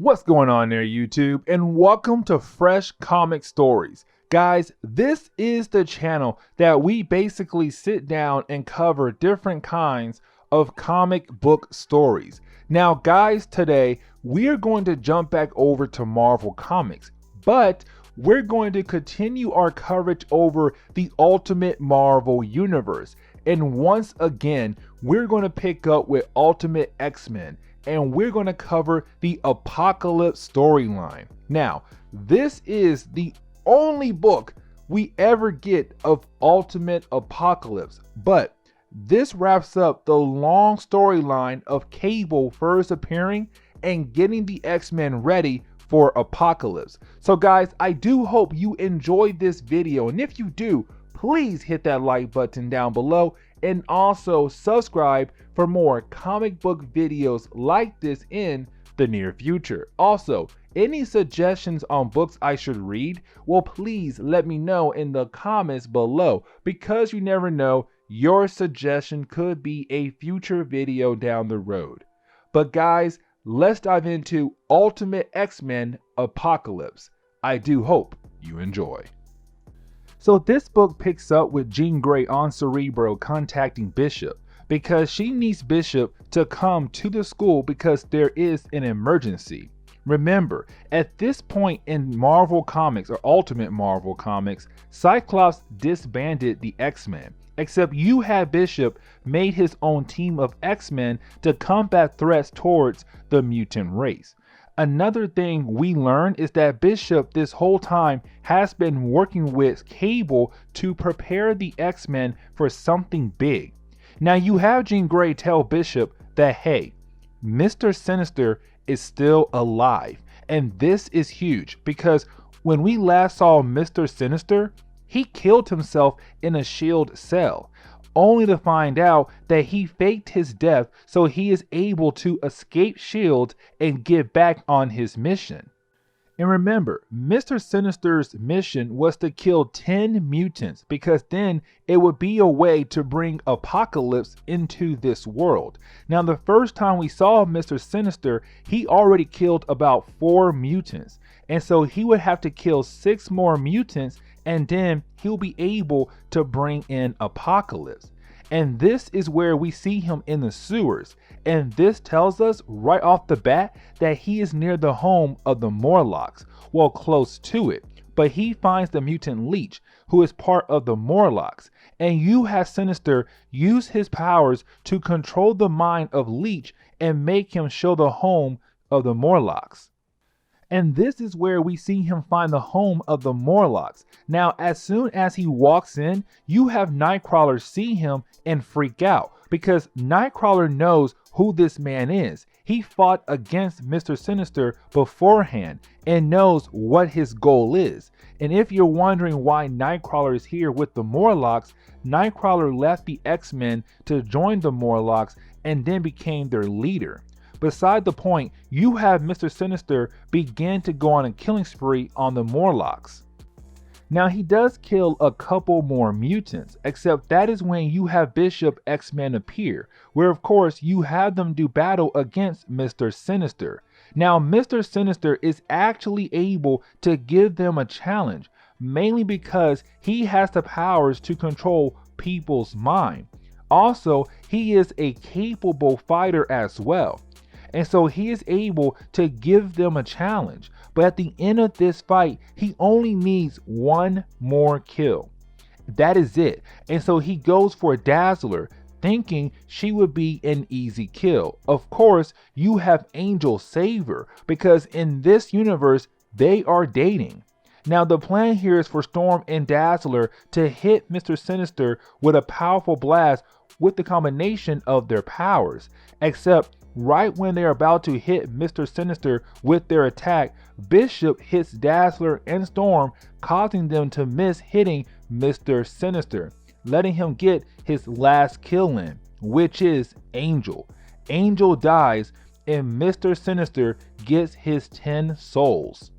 What's going on there, YouTube? And welcome to Fresh Comic Stories. Guys, this is the channel that we basically sit down and cover different kinds of comic book stories. Now, guys, today we're going to jump back over to Marvel Comics, but we're going to continue our coverage over the Ultimate Marvel Universe. And once again, we're going to pick up with Ultimate X-Men. And we're going to cover the Apocalypse storyline. Now, this is the only book we ever get of Ultimate Apocalypse, but this wraps up the long storyline of Cable first appearing and getting the X-Men ready for Apocalypse. So guys, I do hope you enjoyed this video, and if you do, please hit that like button down below and also subscribe for more comic book videos like this in the near future. Also, any suggestions on books I should read? Well, please let me know in the comments below, because you never know, your suggestion could be a future video down the road. But guys, let's dive into Ultimate X-Men Apocalypse. I do hope you enjoy. So this book picks up with Jean Grey on Cerebro contacting Bishop because she needs Bishop to come to the school because there is an emergency. Remember, at this point in Marvel Comics or Ultimate Marvel Comics, Cyclops disbanded the X-Men, except you had Bishop made his own team of X-Men to combat threats towards the mutant race. Another thing we learn is that Bishop this whole time has been working with Cable to prepare the X-Men for something big. Now you have Jean Grey tell Bishop that, hey, Mr. Sinister is still alive, and this is huge because when we last saw Mr. Sinister, he killed himself in a S.H.I.E.L.D. cell, only to find out that he faked his death so he is able to escape S.H.I.E.L.D. and get back on his mission. And remember, Mr. Sinister's mission was to kill 10 mutants because then it would be a way to bring Apocalypse into this world. Now, the first time we saw Mr. Sinister, he already killed about 4 mutants. And so he would have to kill 6 more mutants, and then he'll be able to bring in Apocalypse. And this is where we see him in the sewers. And this tells us right off the bat that he is near the home of the Morlocks, well, close to it. But he finds the mutant Leech, who is part of the Morlocks. And you have Sinister use his powers to control the mind of Leech and make him show the home of the Morlocks. And this is where we see him find the home of the Morlocks. Now, as soon as he walks in, you have Nightcrawler see him and freak out because Nightcrawler knows who this man is. He fought against Mr. Sinister beforehand and knows what his goal is. And if you're wondering why Nightcrawler is here with the Morlocks, Nightcrawler left the X-Men to join the Morlocks and then became their leader. Beside the point, you have Mr. Sinister begin to go on a killing spree on the Morlocks. Now he does kill a couple more mutants, except that is when you have Bishop X-Men appear, where of course you have them do battle against Mr. Sinister. Now Mr. Sinister is actually able to give them a challenge, mainly because he has the powers to control people's mind. Also, he is a capable fighter as well. And so he is able to give them a challenge. But at the end of this fight, he only needs one more kill. That is it. And so he goes for Dazzler, thinking she would be an easy kill. Of course, you have Angel save her, because in this universe, they are dating. Now the plan here is for Storm and Dazzler to hit Mr. Sinister with a powerful blast with the combination of their powers. Except right when they're about to hit Mr. Sinister with their attack, Bishop hits Dazzler and Storm, causing them to miss hitting Mr. Sinister, letting him get his last kill in, which is Angel. Angel dies and Mr. Sinister gets his 10 souls.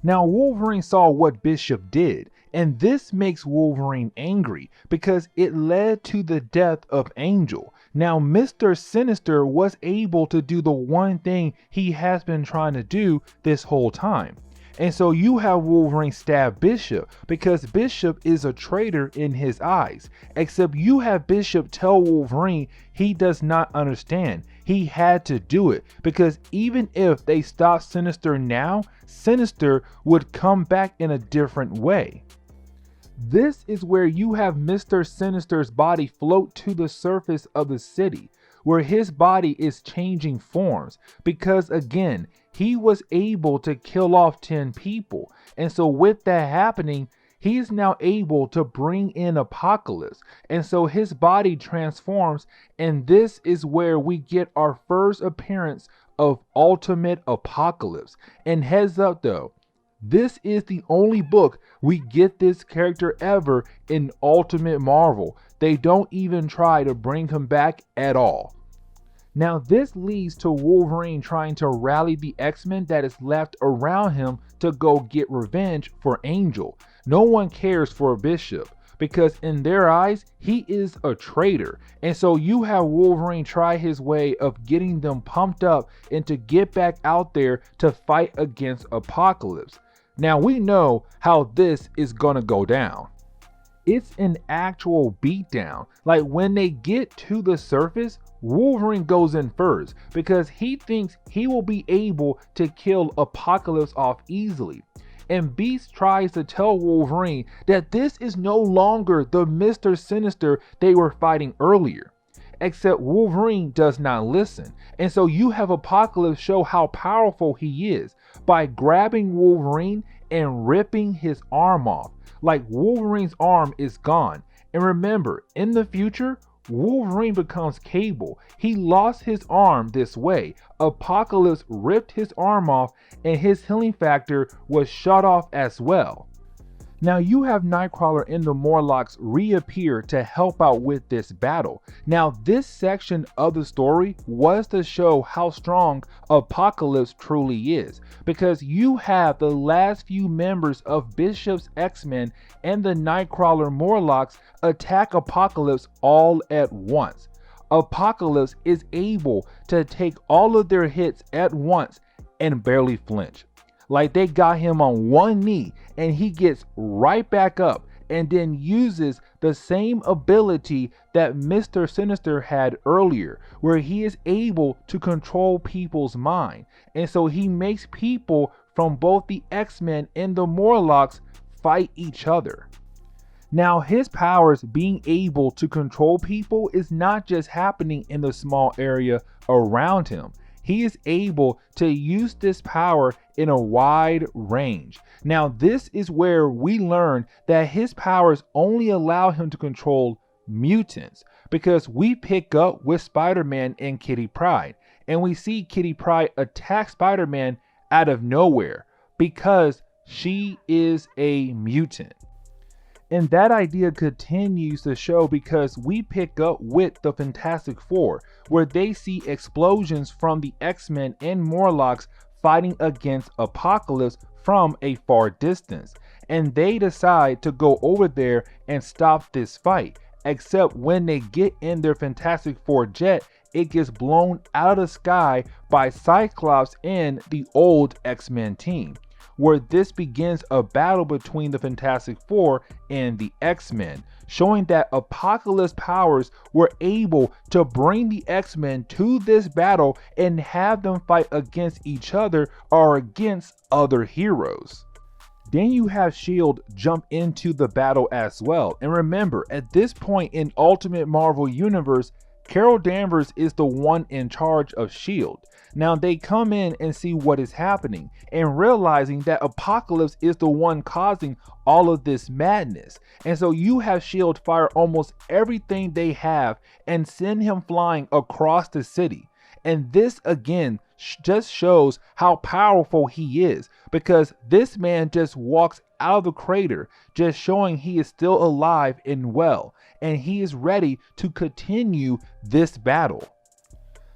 Now Wolverine saw what Bishop did, and this makes Wolverine angry because it led to the death of Angel. Now, Mr. Sinister was able to do the one thing he has been trying to do this whole time. And so you have Wolverine stab Bishop because Bishop is a traitor in his eyes. Except you have Bishop tell Wolverine he does not understand. He had to do it because even if they stop Sinister now, Sinister would come back in a different way. This is where you have Mr. Sinister's body float to the surface of the city, where his body is changing forms because again, he was able to kill off 10 people. And so with that happening, he is now able to bring in Apocalypse. And so his body transforms, and this is where we get our first appearance of Ultimate Apocalypse. And heads up though, this is the only book we get this character ever in Ultimate Marvel. They don't even try to bring him back at all. Now this leads to Wolverine trying to rally the X-Men that is left around him to go get revenge for Angel. No one cares for Bishop because in their eyes, he is a traitor. And so you have Wolverine try his way of getting them pumped up and to get back out there to fight against Apocalypse. Now we know how this is gonna go down. It's an actual beatdown. Like when they get to the surface, Wolverine goes in first because he thinks he will be able to kill Apocalypse off easily. And Beast tries to tell Wolverine that this is no longer the Mr. Sinister they were fighting earlier. Except Wolverine does not listen. And so you have Apocalypse show how powerful he is by grabbing Wolverine and ripping his arm off. Like Wolverine's arm is gone. And remember, in the future, Wolverine becomes Cable. He lost his arm this way. Apocalypse ripped his arm off and his healing factor was shut off as well. Now you have Nightcrawler and the Morlocks reappear to help out with this battle. Now this section of the story was to show how strong Apocalypse truly is, because you have the last few members of Bishop's X-Men and the Nightcrawler Morlocks attack Apocalypse all at once. Apocalypse is able to take all of their hits at once and barely flinch. Like they got him on one knee and he gets right back up and then uses the same ability that Mr. Sinister had earlier, where he is able to control people's mind. And so he makes people from both the X-Men and the Morlocks fight each other. Now his powers being able to control people is not just happening in the small area around him. He is able to use this power in a wide range. Now this is where we learn that his powers only allow him to control mutants, because we pick up with Spider-Man and Kitty Pryde, and we see Kitty Pryde attack Spider-Man out of nowhere because she is a mutant. And that idea continues to show because we pick up with the Fantastic Four, where they see explosions from the X-Men and Morlocks fighting against Apocalypse from a far distance. And they decide to go over there and stop this fight. Except when they get in their Fantastic Four jet, it gets blown out of the sky by Cyclops and the old X-Men team, where this begins a battle between the Fantastic Four and the X-Men, showing that Apocalypse powers were able to bring the X-Men to this battle and have them fight against each other or against other heroes. Then you have S.H.I.E.L.D. jump into the battle as well. And remember, at this point in Ultimate Marvel Universe, Carol Danvers is the one in charge of S.H.I.E.L.D. Now they come in and see what is happening and realizing that Apocalypse is the one causing all of this madness. And so you have S.H.I.E.L.D. fire almost everything they have and send him flying across the city. And this again just shows how powerful he is, because this man just walks out of the crater, just showing he is still alive and well, and he is ready to continue this battle.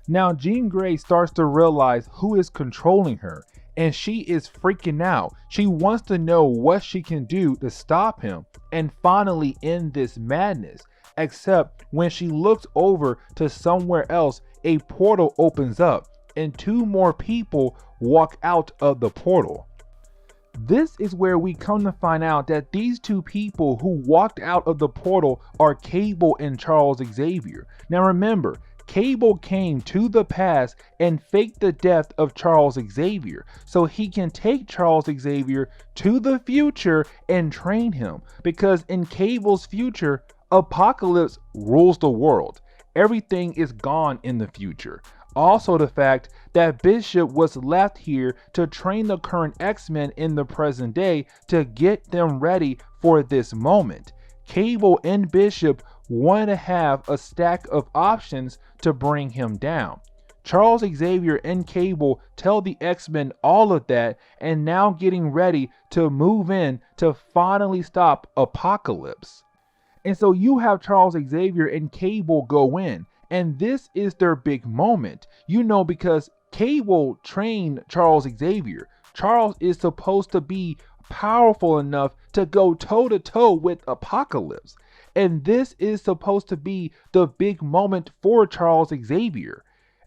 Now Jean Grey starts to realize who is controlling her, and she is freaking out. She wants to know what she can do to stop him and finally end this madness. Except when she looks over to somewhere else, a portal opens up and two more people walk out of the portal. This is where we come to find out that these two people who walked out of the portal are Cable and Charles Xavier. Now remember, Cable came to the past and faked the death of Charles Xavier so he can take Charles Xavier to the future and train him, because in Cable's future, Apocalypse rules the world. Everything is gone in the future. Also, the fact that Bishop was left here to train the current X-Men in the present day to get them ready for this moment. Cable and Bishop wanted to have a stack of options to bring him down. Charles Xavier and Cable tell the X-Men all of that, and now getting ready to move in to finally stop Apocalypse. And so you have Charles Xavier and Cable go in, and this is their big moment, because Cable trained Charles Xavier. Charles is supposed to be powerful enough to go toe to toe with Apocalypse. And this is supposed to be the big moment for Charles Xavier.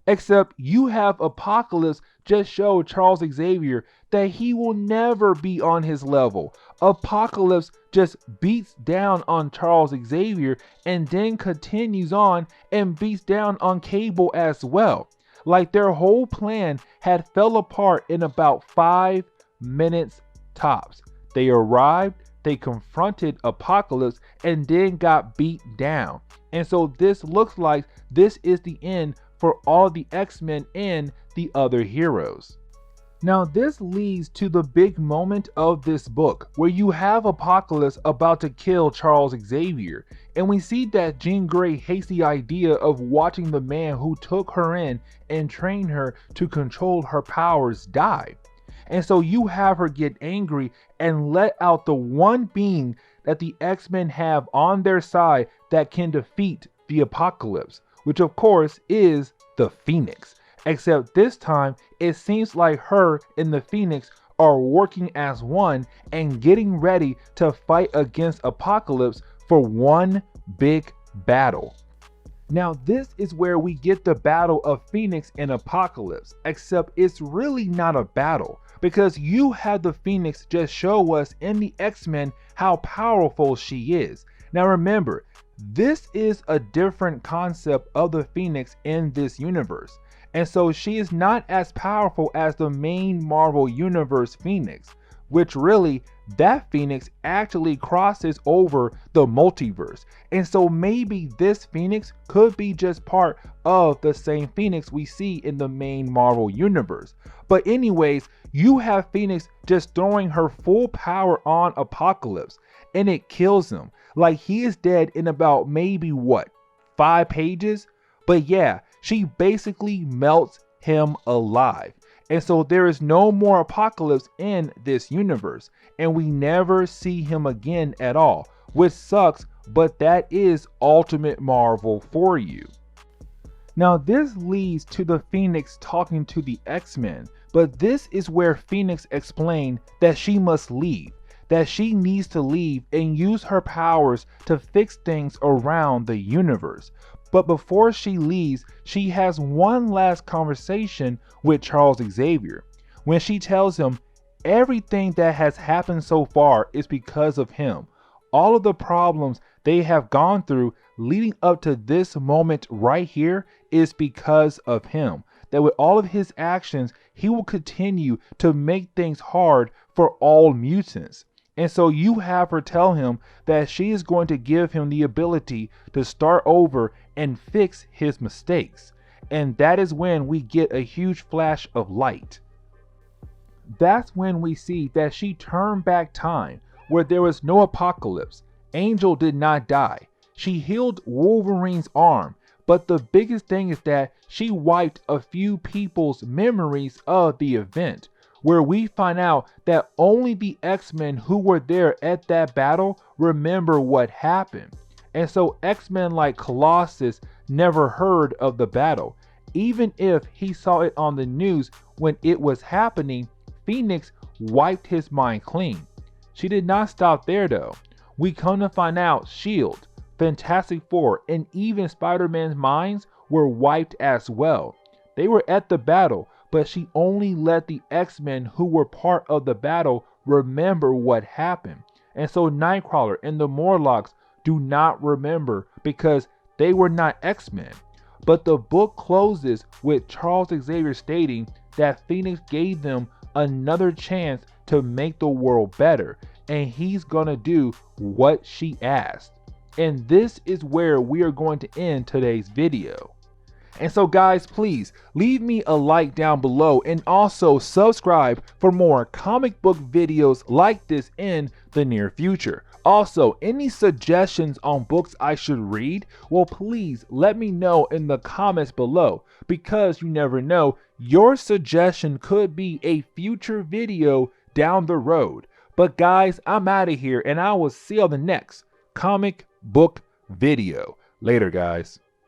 Except you have Apocalypse just show Charles Xavier that he will never be on his level. Apocalypse just beats down on Charles Xavier and then continues on and beats down on Cable as well. Like their whole plan had fell apart in about 5 minutes tops. They arrived, they confronted Apocalypse, and then got beat down. And so this looks like this is the end for all the X-Men and the other heroes. Now this leads to the big moment of this book, where you have Apocalypse about to kill Charles Xavier, and we see that Jean Grey hates the idea of watching the man who took her in and trained her to control her powers die. And so you have her get angry and let out the one being that the X-Men have on their side that can defeat the Apocalypse, which of course is the Phoenix. Except this time, it seems like her and the Phoenix are working as one and getting ready to fight against Apocalypse for one big battle. Now this is where we get the battle of Phoenix and Apocalypse, except it's really not a battle, because you had the Phoenix just show us in the X-Men how powerful she is. Now remember, this is a different concept of the Phoenix in this universe. And so she is not as powerful as the main Marvel Universe Phoenix, which really, that Phoenix actually crosses over the multiverse. And so maybe this Phoenix could be just part of the same Phoenix we see in the main Marvel Universe. But anyways, you have Phoenix just throwing her full power on Apocalypse, and it kills him. Like he is dead in about maybe 5 pages? But yeah, she basically melts him alive. And so there is no more Apocalypse in this universe, and we never see him again at all, which sucks, but that is Ultimate Marvel for you. Now this leads to the Phoenix talking to the X-Men, but this is where Phoenix explained that she must leave, that she needs to leave and use her powers to fix things around the universe. But before she leaves, she has one last conversation with Charles Xavier, when she tells him everything that has happened so far is because of him. All of the problems they have gone through leading up to this moment right here is because of him. That with all of his actions, he will continue to make things hard for all mutants. And so you have her tell him that she is going to give him the ability to start over and fix his mistakes. And that is when we get a huge flash of light. That's when we see that she turned back time, where there was no Apocalypse. Angel did not die. She healed Wolverine's arm, but the biggest thing is that she wiped a few people's memories of the event, where we find out that only the X-Men who were there at that battle remember what happened. And so X-Men like Colossus never heard of the battle. Even if he saw it on the news when it was happening, Phoenix wiped his mind clean. She did not stop there though. We come to find out S.H.I.E.L.D., Fantastic Four, and even Spider-Man's minds were wiped as well. They were at the battle, but she only let the X-Men who were part of the battle remember what happened. And so Nightcrawler and the Morlocks do not remember because they were not X-Men. But the book closes with Charles Xavier stating that Phoenix gave them another chance to make the world better, and he's gonna do what she asked. And this is where we are going to end today's video. And so guys, please leave me a like down below and also subscribe for more comic book videos like this in the near future. Also, any suggestions on books I should read? Well, please let me know in the comments below, because you never know, your suggestion could be a future video down the road. But guys, I'm out of here and I will see you on the next comic book video. Later, guys.